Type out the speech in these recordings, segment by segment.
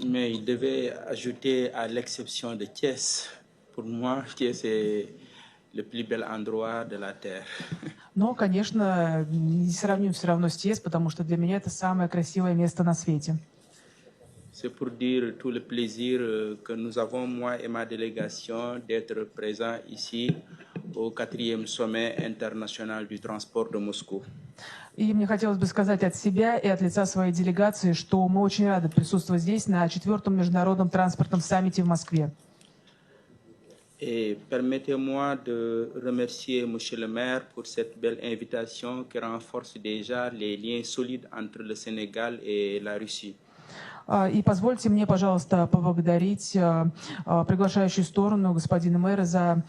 Mais il devait ajouter à l'exception de Thiès. Pour moi, Thiès est le plus bel endroit de la terre. Но, конечно, не сравним все равно с ТИЭС, потому что для меня это самое красивое место на свете. C'est pour dire tout le plaisir que nous avons, moi et ma délégation, d'être présents ici au 4e sommet international du transport de Moscou. И мне хотелось бы сказать от себя и от лица своей делегации, что мы очень рады присутствовать здесь на 4-м международном транспортном саммите в Москве. Et permettez-moi de remercier M. le maire pour cette belle invitation qui renforce déjà les liens solides entre le Sénégal et la Russie. И позвольте мне, пожалуйста, поблагодарить приглашающую сторону господина мэра за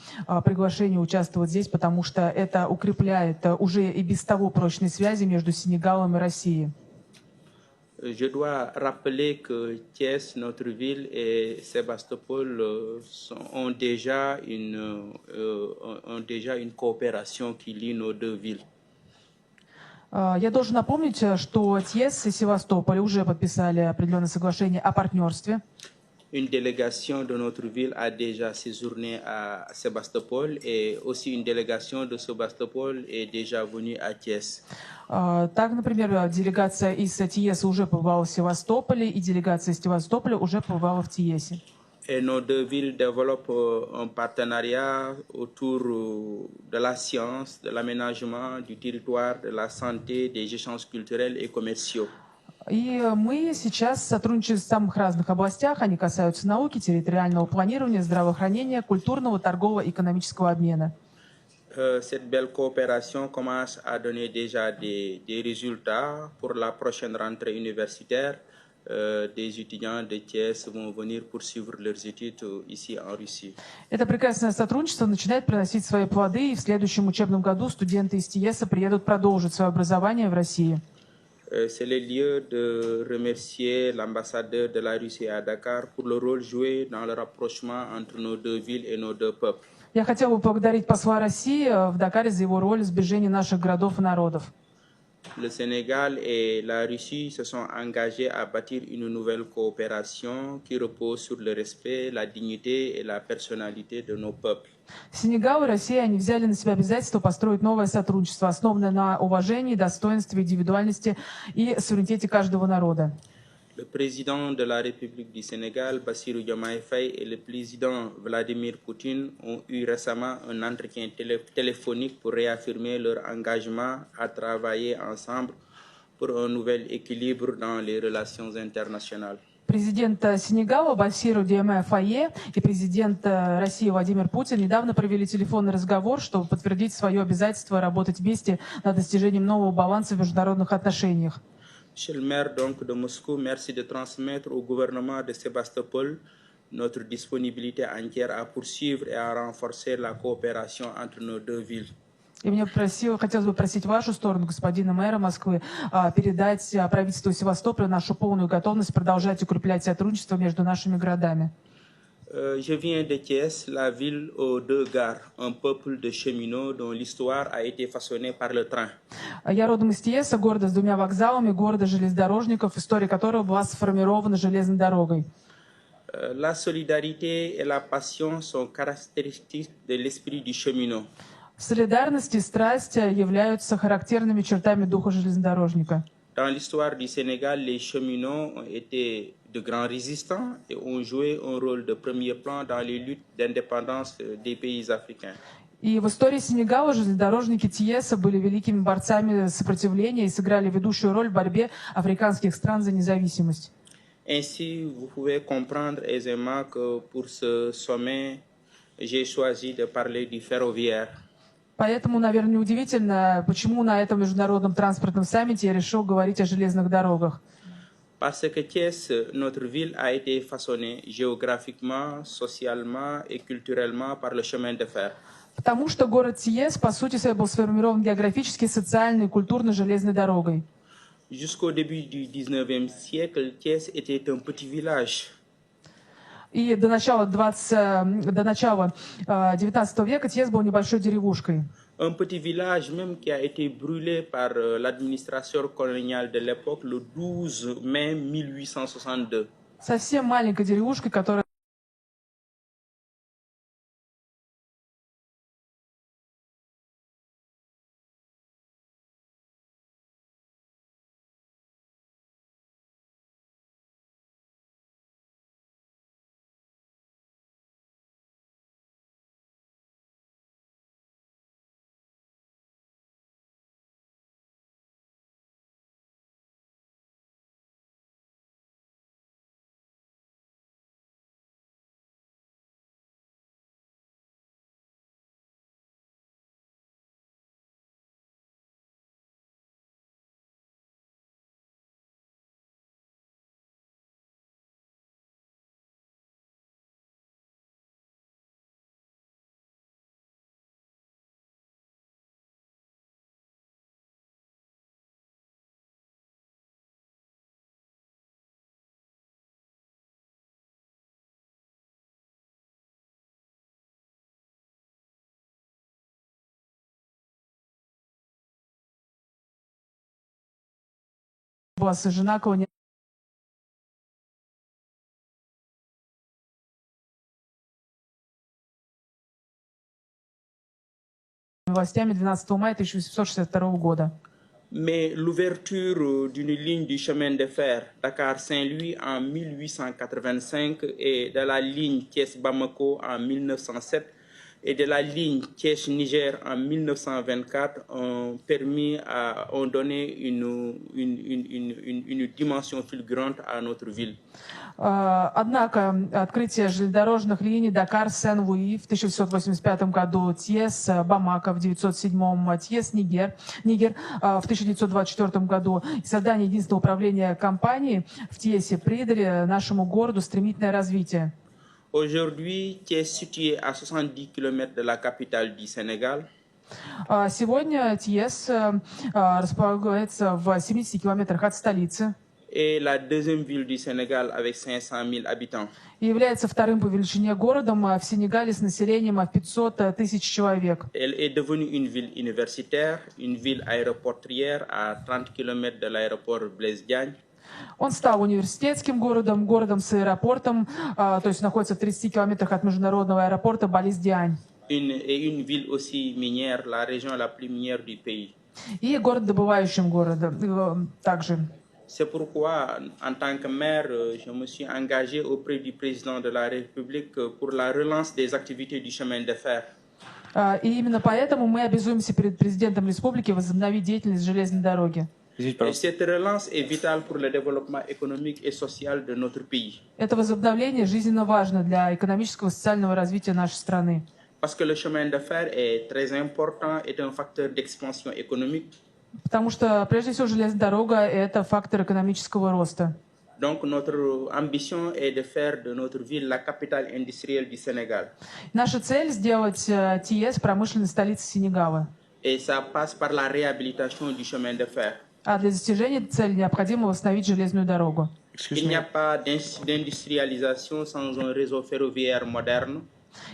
приглашение участвовать здесь, потому что это укрепляет уже и без того прочные связи между Сенегалом и Россией. Je dois rappeler que Thiès, notre ville, et Sébastopol ont déjà une coopération qui lie nos deux villes. Я должен напомнить, что ТИЭС и Севастополь уже подписали определенное соглашение о партнерстве. Une délégation de notre ville a déjà séjourné à Sébastopol et aussi une délégation de Sébastopol est déjà venue à Thiès. Так, например, делегация из ТИЭС уже побывала в Севастополе, и делегация из Севастополя уже побывала в ТИЭСе. Et nos deux villes développent un partenariat autour de la science, de l'aménagement du territoire, de la santé, des échanges culturels et commerciaux. И мы сейчас сотрудничаем в самых разных областях. Они касаются науки, территориального планирования, здравоохранения, культурного, торгового, экономического обмена. Cette belle coopération commence à donner déjà des résultats pour la prochaine rentrée universitaire. Des étudiants de Thiès vont venir poursuivre leurs études ici en Russie. Это прекрасное сотрудничество начинает приносить свои плоды, и в следующем учебном году студенты из ТИЭСа приедут продолжить свое образование в России. C'est le lieu de remercier l'ambassadeur de la Russie à Dakar pour le rôle joué dans le rapprochement entre nos deux villes et nos deux peuples. Я хотела бы поблагодарить посла России в Дакаре за его роль в сближении наших городов и народов. Le Sénégal et la Russie se sont engagés à bâtir une nouvelle coopération qui repose sur le respect, la dignité et la personnalité de nos peuples. Сенегал и Россия, они взяли на себя обязательство построить новое сотрудничество, основанное на уважении, достоинстве, индивидуальности и суверенитете каждого народа. Le président de la République du Sénégal, Bassirou Diomaye Faye, et le président Vladimir Poutine ont eu récemment un entretien téléphonique pour réaffirmer leur engagement à travailler ensemble pour un nouvel équilibre dans les relations internationales. Президент Сенегала Басиру Диомае Файе и президент России Владимир Путин недавно провели телефонный разговор, чтобы подтвердить свое обязательство работать вместе над достижением нового баланса в международных отношениях. Monsieur le maire donc de Moscou, merci de transmettre au gouvernement de Sébastopol notre disponibilité entière à poursuivre et à renforcer la coopération entre nos deux villes. И мне хотелось бы просить вашу сторону, господина мэра Москвы, передать правительству Севастополя нашу полную готовность продолжать укреплять сотрудничество между нашими городами. Je viens de Thiès, la ville aux deux gares, un peuple de cheminots dont l'histoire a été façonnée par le train. Я родом из Тиеса, города с двумя вокзалами, города железнодорожников, история которого была сформирована железной дорогой. La solidarité et la passion sont caractéristiques de l'esprit du cheminot. Солидарность и страсть являются характерными чертами духа железнодорожника. Dans l'histoire du Sénégal, les cheminots ont été de grands résistants et ont joué un rôle de premier plan dans les luttes d'indépendance des pays africains. И в истории Сенегала железнодорожники Тиеса были великими борцами сопротивления и сыграли ведущую роль в борьбе африканских стран за независимость. Ainsi, vous pouvez comprendre aisément que pour ce sommet, j'ai choisi de parler du ferroviaire. Поэтому, наверное, неудивительно, почему на этом международном транспортном саммите я решил говорить о железных дорогах. Parce que Thiès, notre ville, a été façonnée géographiquement, socialement et culturellement par le chemin de fer. Потому что город Тиес, по сути своей, был сформирован географически, социально и культурно железной дорогой. Jusqu'au début du 19e siècle, Thiès était un petit village. И до начала 19 века Тиес был небольшой деревушкой. Un petit village même qui a été brûlé par l'administration coloniale de l'époque le 12 mai 1862. совсем маленькой деревушкой, которая была сожжена колониальными властями 12 мая 1862 года. Mais l'ouverture d'une ligne du chemin de fer Dakar-Saint-Louis en 1885 et de la ligne Thiès-Bamako en 1907 et de la ligne Thiès-Niger en 1924 ont donné une dimension fulgurante à notre ville. Однако открытие железнодорожных линий Дакар-Сен-Луи в 1885 году, Тьес, Бамако в 1907, Тьес, Нигер в 1924 году и создание единственного управления компании в Тьесе придали нашему городу стремительное развитие. Aujourd'hui, Thiès, situé à 70 km de la capitale du Sénégal, сегодня Тьес располагается в 70 километрах от столицы. Et la deuxième ville du Sénégal avec 500 000 habitants. И является вторым по величине городом в Сенегале с населением в 500 тысяч человек. Elle est devenue une ville universitaire, une ville aéroportuaire à 30 km de l'aéroport Blaise Diagne. Он стал университетским городом, городом с аэропортом, то есть находится в 30 километрах от международного аэропорта Близ-Диань. Et une ville aussi minière, la région la plus minière du pays. И город добывающим городом также. C'est pourquoi, en tant que maire, je me suis engagé auprès du président de la République pour la relance des activités du chemin de fer. И именно поэтому мы обязуемся перед президентом республики возобновить деятельность железной дороги. Et cette relance est vitale pour le développement économique et social de notre pays. Это возобновление жизненно важно для экономического и социального развития нашей страны. Parce que le chemin de fer est très important, est un facteur d'expansion économique. Потому что, прежде всего, железная дорога – это фактор экономического роста. Donc, notre ambition est de faire de notre ville la capitale industrielle du Sénégal. Наша цель – сделать Тиес промышленной столицей Сенегала. Et ça passe par la réhabilitation du chemin de fer. А для достижения этой цели необходимо восстановить железную дорогу. Il n'y a pas d'industrialisation sans un réseau ferroviaire moderne.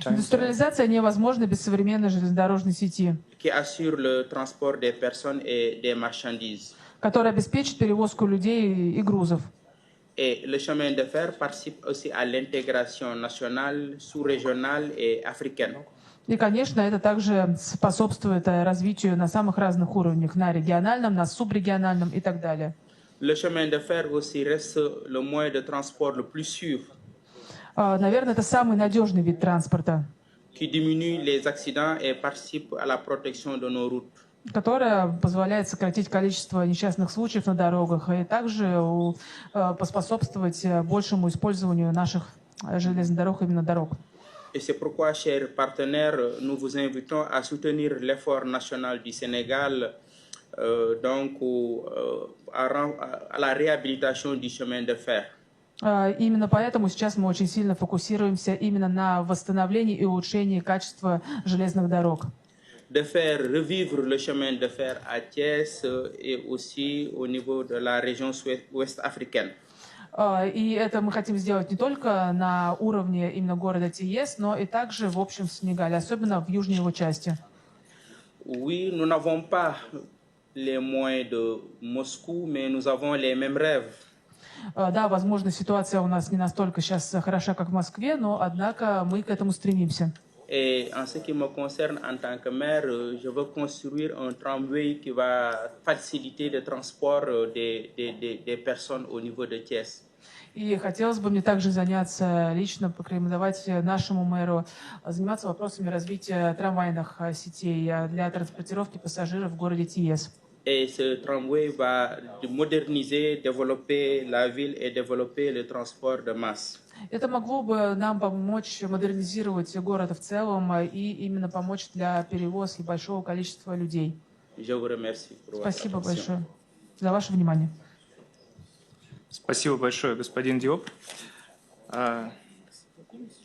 Индустриализация невозможна без современной железнодорожной сети, qui assure le transport des personnes et des marchandises. которая обеспечит перевозку людей и грузов. Et le chemin de fer participe aussi à l'intégration nationale, sous-régionale et africaine. И, конечно, это также способствует развитию на самых разных уровнях, на региональном, на субрегиональном и так далее. Le chemin de fer aussi reste le moyen de transport le plus sûr. Наверное, это самый надежный вид транспорта, qui diminue les accidents et participe à la protection de nos routes. которая позволяет сократить количество несчастных случаев на дорогах и также поспособствовать большему использованию наших железных дорог, именно дорог. Et c'est pourquoi, chers partenaires, nous vous invitons à soutenir l'effort national du Sénégal à la réhabilitation du chemin de fer. Именно поэтому сейчас мы очень сильно фокусируемся именно на восстановлении и улучшении качества железных дорог. De faire revivre le chemin de fer à Thiès et aussi au niveau de la région ouest africaine. И это мы хотим сделать не только на уровне именно города Тиес, но и также в общем в Сенегале, особенно в южной его части. Oui, nous n'avons pas les moyens de Moscou, mais nous avons les mêmes rêves. Да, возможно, ситуация у нас не настолько сейчас хороша, как в Москве, но, однако, мы к этому стремимся. Et en ce qui me concerne en tant que maire, je veux construire un tramway qui va faciliter le transport des personnes au niveau de Thiès. И хотелось бы мне также заняться лично, порекомендовать нашему мэру заниматься вопросами развития трамвайных сетей для транспортировки пассажиров в городе Тиес. Et ce tramway va moderniser, développer la ville et développer le transport de masse. Это могло бы нам помочь модернизировать город в целом и именно помочь для перевозки большого количества людей. Je vous remercie pour votre Спасибо attention. большое за ваше внимание. Спасибо большое, господин Диоп.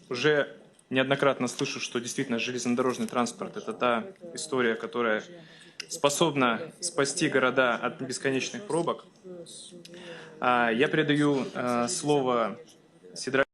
Уже неоднократно слышу, что действительно железнодорожный транспорт – это та история, которая способна спасти города от бесконечных пробок. Я передаю слово Сидраку